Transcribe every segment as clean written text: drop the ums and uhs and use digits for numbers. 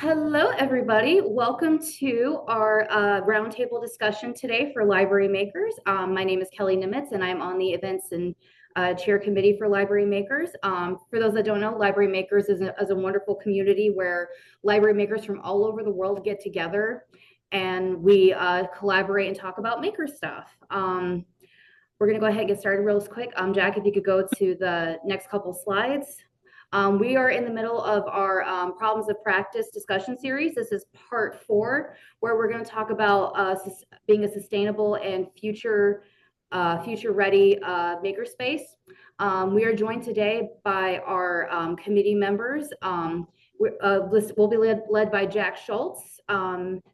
Hello, everybody. Welcome to our roundtable discussion today for library makers. My name is Kelly Nimitz, and I'm on the events and chair committee for library makers. For those that don't know, library makers is a wonderful community where library makers from all over the world get together and we collaborate and talk about maker stuff. We're going to go ahead and get started real quick. Jack, if you could go to the next couple slides. We are in the middle of our problems of practice discussion series. This is part 4, where we're going to talk about being a sustainable and future ready makerspace. We are joined today by our committee members. We'll be led by Jack Schultz,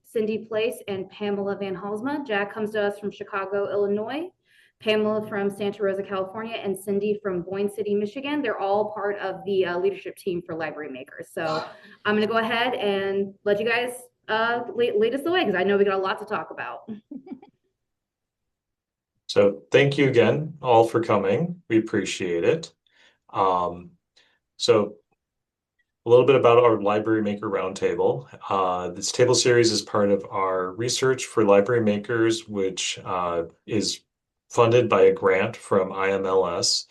Cindy Place, and Pamela Van Halsma. Jack comes to us from Chicago, Illinois. Pamela from Santa Rosa, California, and Cindy from Boyne City, Michigan. They're all part of the leadership team for Library Makers. So I'm going to go ahead and let you guys lead us the way, because I know we got a lot to talk about. So thank you again all for coming. We appreciate it. So a little bit about our Library Maker Roundtable. This table series is part of our research for library makers, which is funded by a grant from IMLS.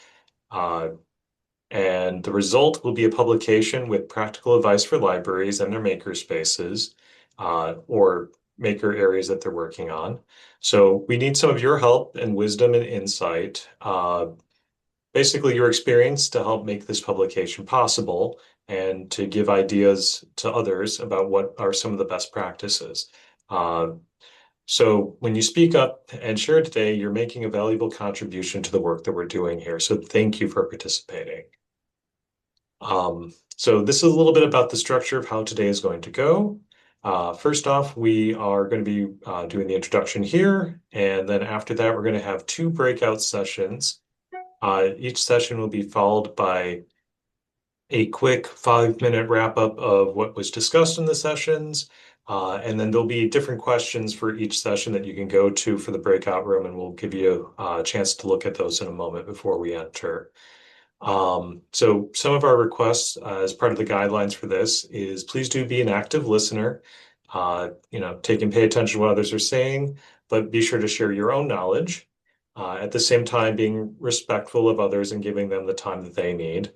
And the result will be a publication with practical advice for libraries and their maker spaces or maker areas that they're working on. So we need some of your help and wisdom and insight, basically your experience to help make this publication possible and to give ideas to others about what are some of the best practices. So when you speak up and share today, you're making a valuable contribution to the work that we're doing here. So thank you for participating. So this is a little bit about the structure of how today is going to go. First off, we are going to be doing the introduction here, and then after that, we're going to have 2 breakout sessions. Each session will be followed by a quick 5-minute wrap-up of what was discussed in the sessions, and then there'll be different questions for each session that you can go to for the breakout room, and we'll give you a chance to look at those in a moment before we enter. So some of our requests as part of the guidelines for this is please do be an active listener, take and pay attention to what others are saying, but be sure to share your own knowledge. At the same time, being respectful of others and giving them the time that they need.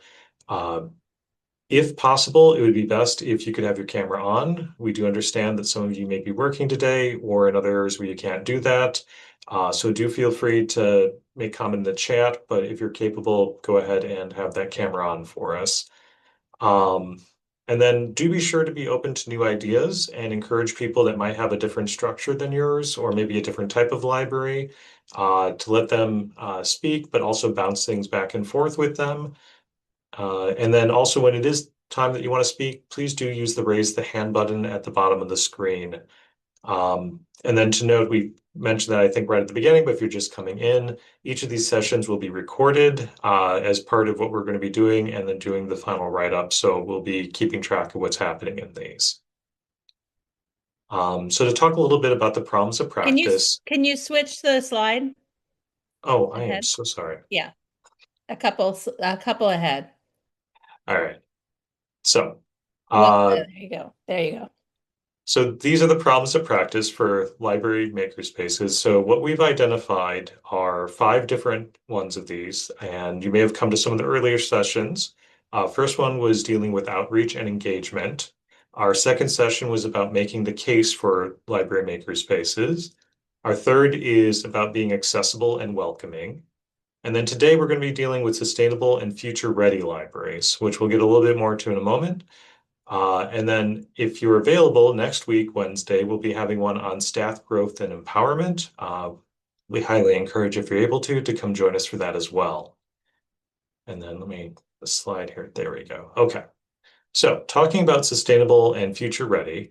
If possible, it would be best if you could have your camera on. We do understand that some of you may be working today or in other areas where you can't do that. So do feel free to make comment in the chat, but if you're capable, go ahead and have that camera on for us. And then do be sure to be open to new ideas and encourage people that might have a different structure than yours or maybe a different type of library to let them speak, but also bounce things back and forth with them. And then also when it is time that you want to speak, please do use the raise the hand button at the bottom of the screen. And then to note, we mentioned that I think right at the beginning, but if you're just coming in, each of these sessions will be recorded as part of what we're going to be doing and then doing the final write-up. So we'll be keeping track of what's happening in these. So to talk a little bit about the problems of practice. Can you switch the slide Oh, I am ahead? so sorry. Yeah, a couple ahead. All right. So, There you go. There you go. So these are the problems of practice for library makerspaces. So what we've identified are 5 different ones of these, and you may have come to some of the earlier sessions. First one was dealing with outreach and engagement. Our second session was about making the case for library makerspaces. Our third is about being accessible and welcoming. And then today we're going to be dealing with sustainable and future-ready libraries, which we'll get a little bit more to in a moment. And then if you're available next week, Wednesday, we'll be having one on staff growth and empowerment. We highly encourage, if you're able to come join us for that as well. And then let me, the slide here, there we go. Okay. So talking about sustainable and future ready,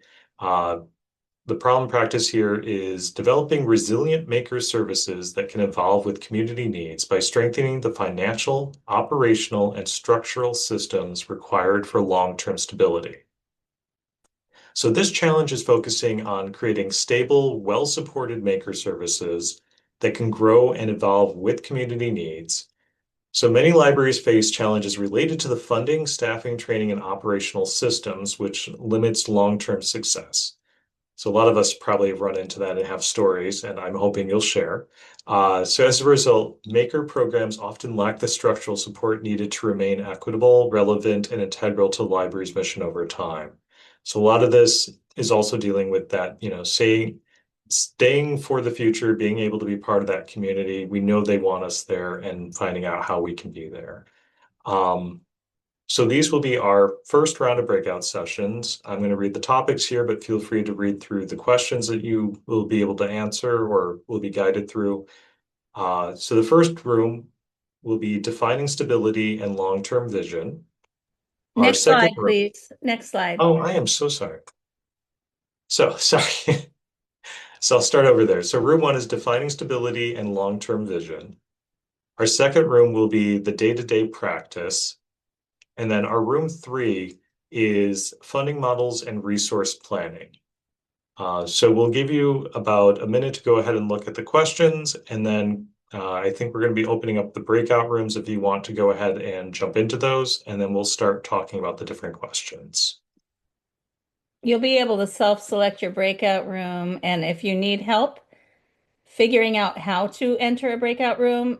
the problem practice here is developing resilient maker services that can evolve with community needs by strengthening the financial, operational, and structural systems required for long-term stability. So this challenge is focusing on creating stable, well-supported maker services that can grow and evolve with community needs So many libraries face challenges related to the funding, staffing, training, and operational systems, which limits long-term success. So a lot of us probably have run into that and have stories, and I'm hoping you'll share. So as a result, maker programs often lack the structural support needed to remain equitable, relevant, and integral to the library's mission over time. So a lot of this is also dealing with that, staying for the future, being able to be part of that community. We know they want us there and finding out how we can be there. Um, so these will be our first round of breakout sessions. I'm going to read the topics here, but feel free to read through the questions that you will be able to answer or will be guided through. So the first room will be defining stability and long-term vision. Our Next second slide, room, please. Next slide. oh, I am so sorry. So sorry. So I'll start over there. So room one is defining stability and long-term vision. Our second room will be the day-to-day practice. And then our room three is funding models and resource planning. So we'll give you about a minute to go ahead and look at the questions, and then I think we're going to be opening up the breakout rooms if you want to go ahead and jump into those, and then we'll start talking about the different questions. You'll be able to self-select your breakout room, and if you need help figuring out how to enter a breakout room,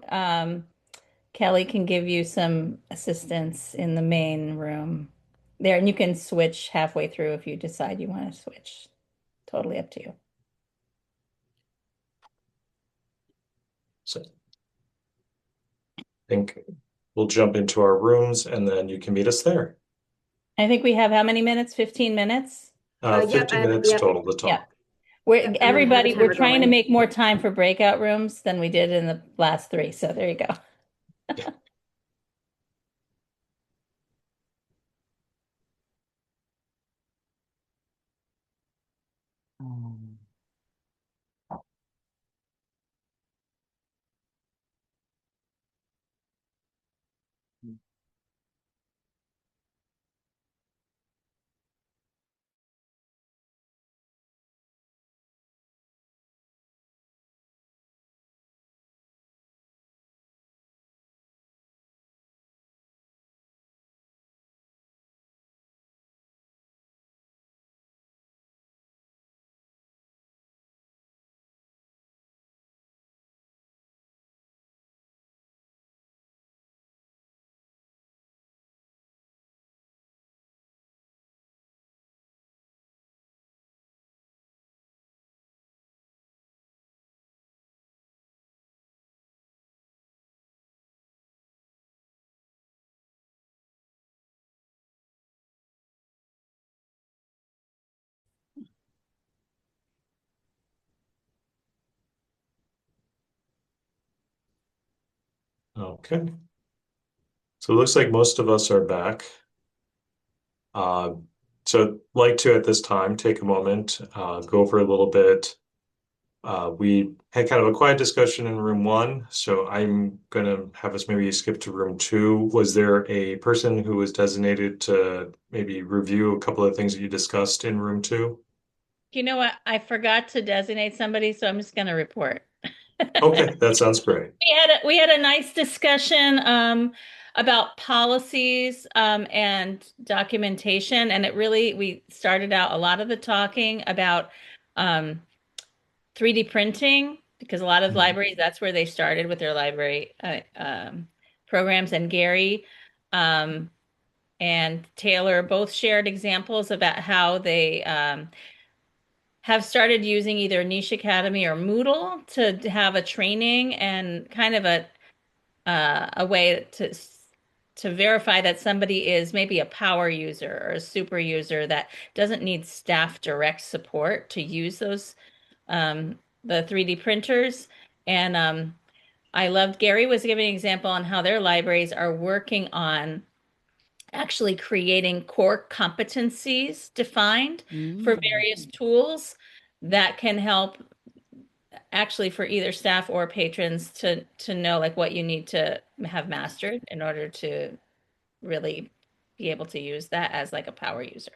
Kelly can give you some assistance in the main room there, and you can switch halfway through if you decide you want to switch. Totally up to you. So I think we'll jump into our rooms, and then you can meet us there. I think we have how many minutes? 15 minutes? Yep, 50 minutes total to Yeah. talk. We're and I have the we're timer trying to going. make more time for breakout rooms than we did in the last three. So there you go. Yeah. Okay. So it looks like most of us are back. Uh, so I'd like to, at this time, take a moment, go over a little bit. We had kind of a quiet discussion in room one, so I'm going to have us maybe skip to room two. Was there a person who was designated to maybe review a couple of things that you discussed in room two? You know what? I forgot to designate somebody, so I'm just going to report. Okay, that sounds great. We had a nice discussion about policies and documentation, and it really we started out a lot of the talking about um, 3D printing because a lot of Mhm. libraries that's where they started with their library programs, and Gary um, and Taylor both shared examples about how they have started using either Niche Academy or Moodle to have a training and kind of a way to verify that somebody is maybe a power user or a super user that doesn't need staff direct support to use those the 3D printers. And I loved Gary was giving an example on how their libraries are working on actually creating core competencies defined for various tools that can help actually for either staff or patrons to know like what you need to have mastered in order to really be able to use that as like a power user.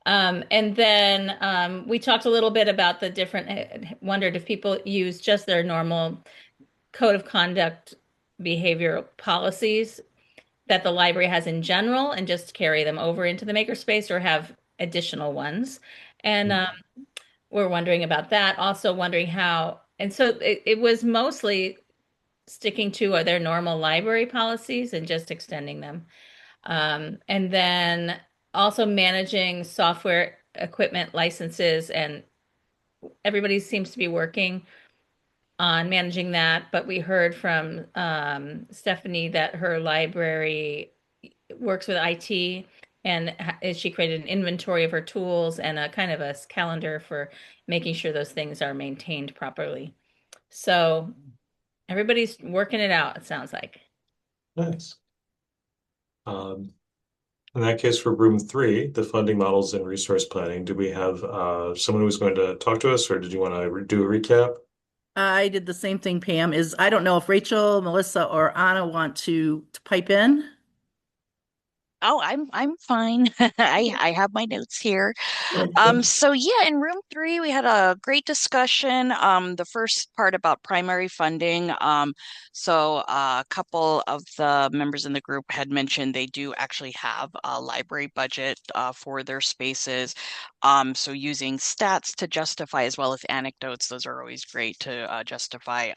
And then we talked a little bit about the different, wondered if people use just their normal code of conduct behavioral policies that the library has in general and just carry them over into the makerspace or have additional ones. And we're wondering about that. Also wondering how, and so it was mostly sticking to their normal library policies and just extending them. And then also managing software equipment licenses, and everybody seems to be working on managing that. But we heard from Stephanie that her library works with IT, and she created an inventory of her tools and a kind of a calendar for making sure those things are maintained properly. So everybody's working it out, it sounds like. Nice. Um, in that case, for room three, the funding models and resource planning, do we have someone who's going to talk to us, or did you want to do a recap? I did the same thing, Pam, is I don't know if Rachel, Melissa, or Anna want to pipe in. Oh, I'm fine. I have my notes here. Okay. So yeah, in room three, we had a great discussion. The first part about primary funding. A couple of the members in the group had mentioned they do actually have a library budget for their spaces. So using stats to justify as well as anecdotes, those are always great to justify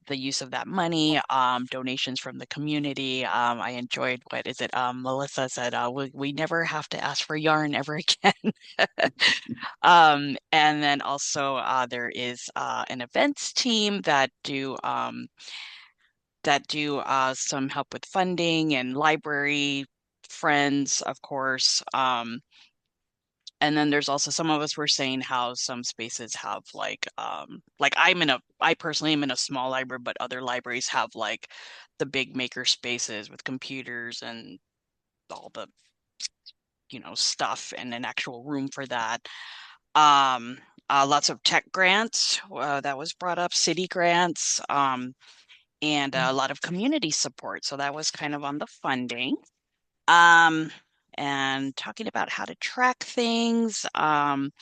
the use of that money, donations from the community. I enjoyed what is it? Melissa said, we never have to ask for yarn ever again. And then also there is an events team that do some help with funding and library friends, of course. And then there's also some of us were saying how some spaces have like I personally am in a small library, but other libraries have like the big maker spaces with computers and all the, stuff and an actual room for that. Um, Lots of tech grants that was brought up, city grants, and a lot of community support. So that was kind of on the funding. Um, and talking about how to track things. One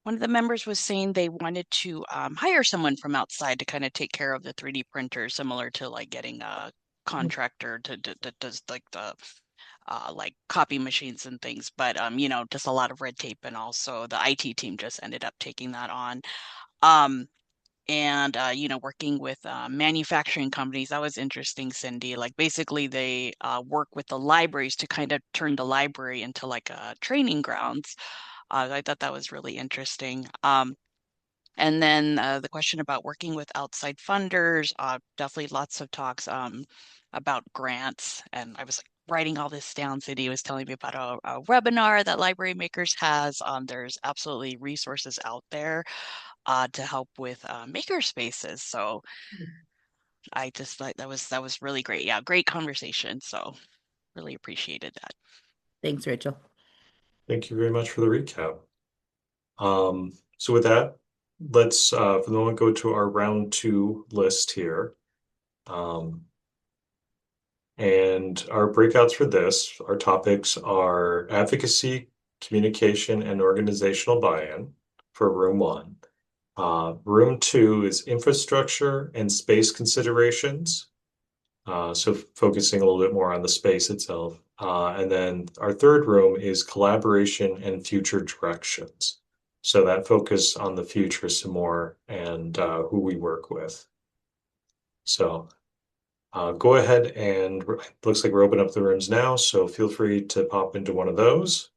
of the members was saying they wanted to hire someone from outside to kind of take care of the 3D printer, similar to like getting a contractor to does like the like copy machines and things. But just a lot of red tape, and also the IT team just ended up taking that on. Um, and working with manufacturing companies, that was interesting, Cindy. Like basically they work with the libraries to kind of turn the library into like a training grounds. I thought that was really interesting. And then the question about working with outside funders, definitely lots of talks about grants. And I was like writing all this down. Cindy was telling me about a webinar that Library Makers has. There's absolutely resources out there to help with maker spaces. So I just like that was really great. Yeah, great conversation. So really appreciated that. Thanks, Rachel. Thank you very much for the recap. So with that, let's for the moment go to our round two list here. And our breakouts for this, our topics are advocacy, communication, and organizational buy-in for room one. Room two is infrastructure and space considerations. So focusing a little bit more on the space itself. And then our third room is collaboration and future directions. So that focus on the future some more and who we work with. So go ahead and looks like we're opening up the rooms now. So feel free to pop into one of those.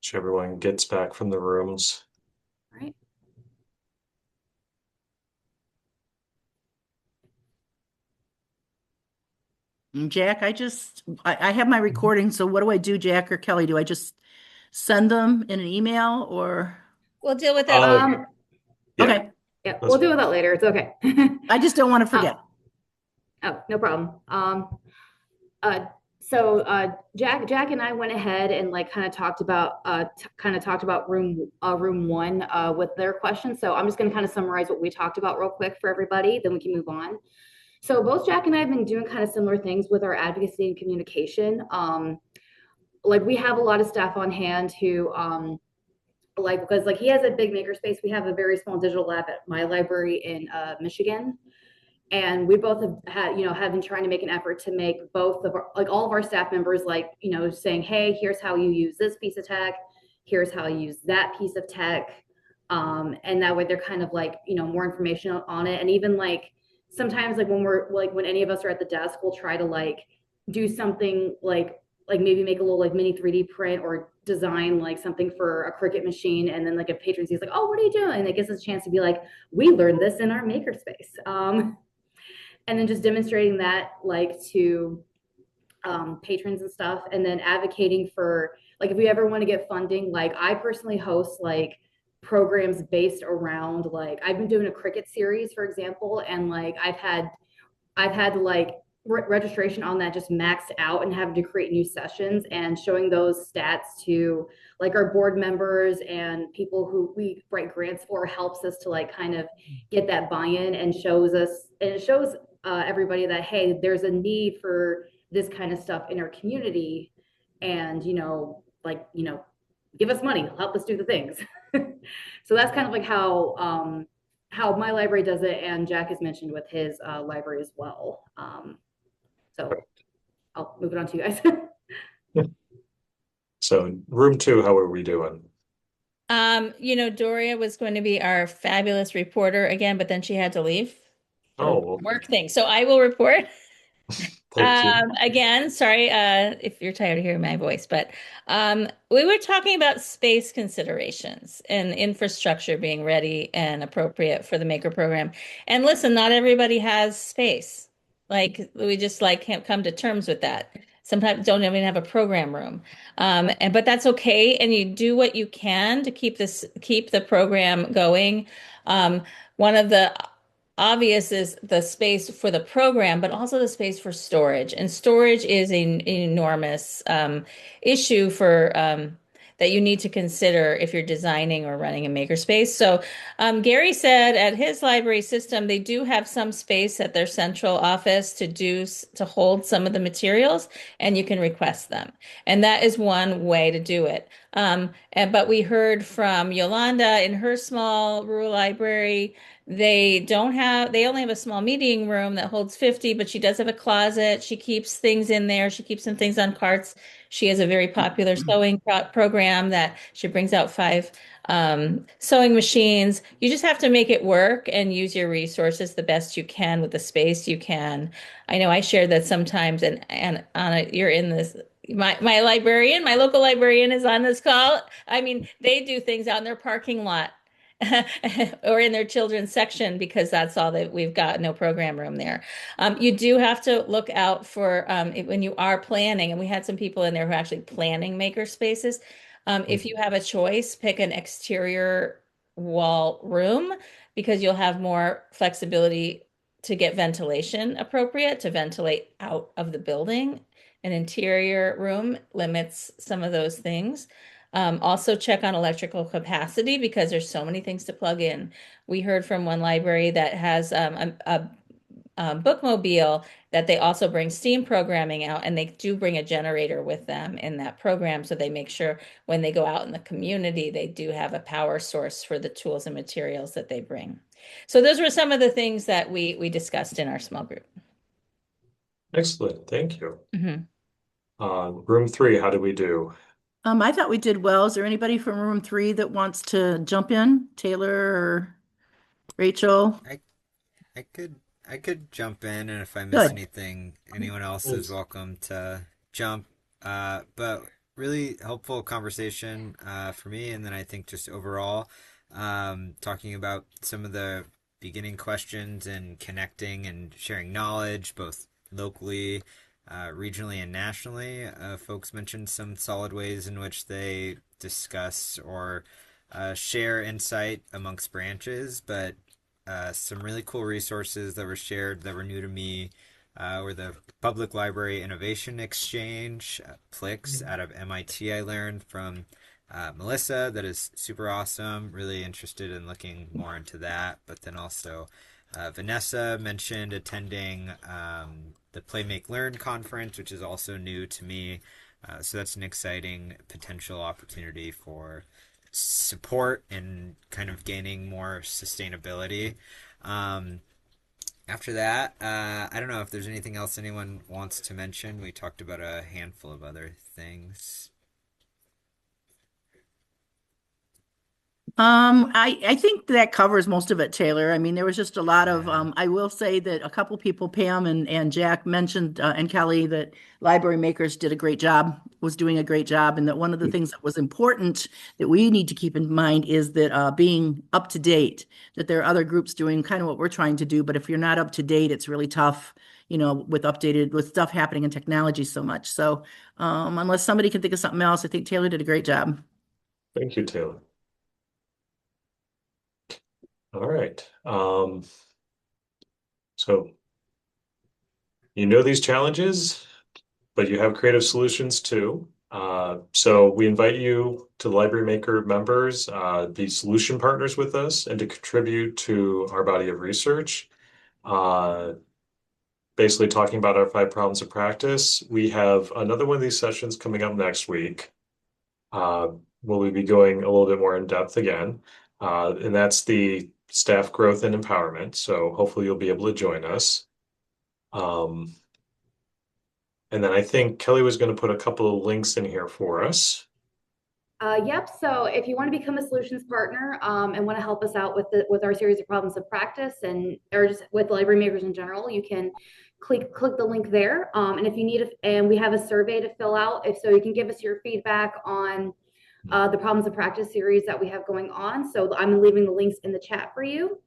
So everyone gets back from the rooms. All right. And Jack, I have my recording, so what do I do, Jack or Kelly? Do I just send them in an email or? We'll deal with that. Uh, yeah, Okay, Yeah, that's we'll deal with that later. It's okay. I just don't want to Uh, forget. oh, no problem. Uh, so Jack and I went ahead and like kind of talked about room one with their questions. So I'm just going to kind of summarize what we talked about real quick for everybody. Then we can move on. So both Jack and I have been doing kind of similar things with our advocacy and communication. Like we have a lot of staff on hand who like because like he has a big makerspace. We have a very small digital lab at my library in Michigan, and we both have had have been trying to make an effort to make both of our like all of our staff members like saying, hey, here's how you use this piece of tech, here's how you use that piece of tech, and that way they're kind of like more information on it. And even like sometimes like when any of us are at the desk, we'll try to like do something like maybe make a little like mini 3D print or design like something for a Cricut machine, and then like a patron sees like, oh, what are you doing, and it gives us a chance to be like, we learned this in our makerspace. And then just demonstrating that like to patrons and stuff, and then advocating for like if we ever want to get funding. Like I personally host like programs based around like I've been doing a Cricut series, for example, and like I've had like registration on that just maxed out and having to create new sessions, and showing those stats to like our board members and people who we write grants for helps us to like kind of get that buy-in, and it shows everybody that hey, there's a need for this kind of stuff in our community, and like give us money, help us do the things. So that's kind of like how my library does it, and Jack has mentioned with his library as well. So I'll move it on to you guys. so room two, how are we doing? Doria was going to be our fabulous reporter again, but then she had to leave for Oh, okay. work thing. So I will report. Thank you. Again, sorry, if you're tired of hearing my voice, but we were talking about space considerations and infrastructure being ready and appropriate for the maker program. And listen, not everybody has space. Like we just like can't come to terms with that. Sometimes don't even have a program room. But that's okay. And you do what you can to keep the program going. One of the obvious is the space for the program, but also the space for storage. And storage is an enormous issue for that you need to consider if you're designing or running a makerspace. So Gary said at his library system, they do have some space at their central office to hold some of the materials, and you can request them. And that is one way to do it. But we heard from Yolanda in her small rural library. They only have a small meeting room that holds 50, but she does have a closet. She keeps things in there. She keeps some things on carts. She has a very popular sewing program that she brings out five sewing machines. You just have to make it work and use your resources the best you can with the space you can. I know I shared that sometimes, and Anna, you're in this. My librarian, my local librarian is on this call. I mean, they do things out in their parking lot or in their children's section because that's all that we've got, no program room there. You do have to look out for when you are planning, and we had some people in there who are actually planning maker spaces. If you have a choice, pick an exterior wall room because you'll have more flexibility to get ventilation appropriate to ventilate out of the building. An interior room limits some of those things. Also check on electrical capacity because there's so many things to plug in. We heard from one library that has a bookmobile that they also bring steam programming out, and they do bring a generator with them in that program. So they make sure when they go out in the community, they do have a power source for the tools and materials that they bring. So those were some of the things that we discussed in our small group. Excellent. Thank you. Mhm. Room three, how do we do? I thought we did well. Is there anybody from room three that wants to jump in? Taylor or Rachel? I I could I could jump in, and if I miss Good. anything, anyone else is Yes. welcome to jump. But really helpful conversation for me, and then I think just overall, talking about some of the beginning questions and connecting and sharing knowledge, both locally, regionally, and nationally. Folks mentioned some solid ways in which they discuss or share insight amongst branches, but some really cool resources that were shared that were new to me were the Public Library Innovation Exchange, PLIX, out of MIT. I learned from Melissa. That is super awesome. Really interested in looking more into that. But then also, Vanessa mentioned attending the Play Make Learn conference, which is also new to me. So that's an exciting potential opportunity for support and kind of gaining more sustainability. Um, After that, I don't know if there's anything else anyone wants to mention. We talked about a handful of other things. I think that covers most of it, Taylor. I mean, there was just a lot of, Yeah. I will say that a couple people, Pam and Jack mentioned, and Kelly, that Library Makers did a great job, was doing a great job. And that one of the things that was important that we need to keep in mind is that being up to date, that there are other groups doing kind of what we're trying to do. But if you're not up to date, it's really tough, with stuff happening in technology so much. So unless somebody can think of something else, I think Taylor did a great job. Thank you, Taylor. All right. So you know these challenges, but you have creative solutions too. So we invite you to Library Maker members, be solution partners with us and to contribute to our body of research. Basically talking about our 5 problems of practice. We have another one of these sessions coming up next week. Will we be going a little bit more in depth again? And that's the staff growth and empowerment. So hopefully you'll be able to join us. And then I think Kelly was going to put a couple of links in here for us. Yep. So if you want to become a solutions partner and want to help us out with our series of problems of practice or just with library makers in general, you can click the link there. And if you need and we have a survey to fill out, if so, you can give us your feedback on the problems of practice series that we have going on. So I'm leaving the links in the chat for you.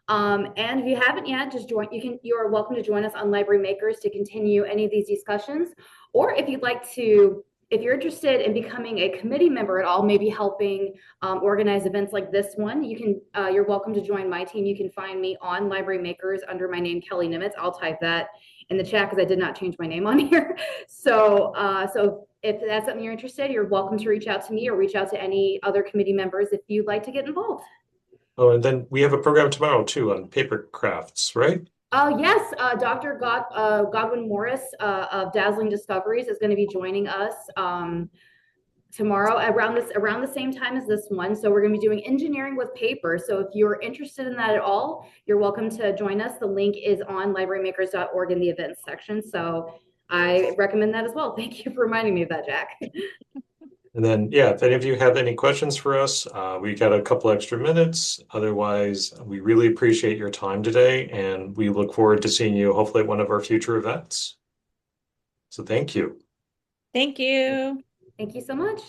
And if you haven't yet, just join. You are welcome to join us on Library Makers to continue any of these discussions. Or if you'd like to, if you're interested in becoming a committee member at all, maybe helping organize events like this one, you're welcome to join my team. You can find me on Library Makers under my name, Kelly Nimitz. I'll type that in the chat because I did not change my name on here. So if that's something you're interested, you're welcome to reach out to me or reach out to any other committee members if you'd like to get involved. Oh, and then we have a program tomorrow too on paper crafts, right? Yes, Dr. Godwin Morris of Dazzling Discoveries is going to be joining us tomorrow around the same time as this one. So we're going to be doing engineering with paper. So if you're interested in that at all, you're welcome to join us. The link is on librarymakers.org in the events section. So I recommend that as well. Thank you for reminding me of that, Jack. And then, yeah, if any of you have any questions for us, we got a couple extra minutes. Otherwise, we really appreciate your time today, and we look forward to seeing you hopefully at one of our future events. So thank you. Thank you. Thank you so much.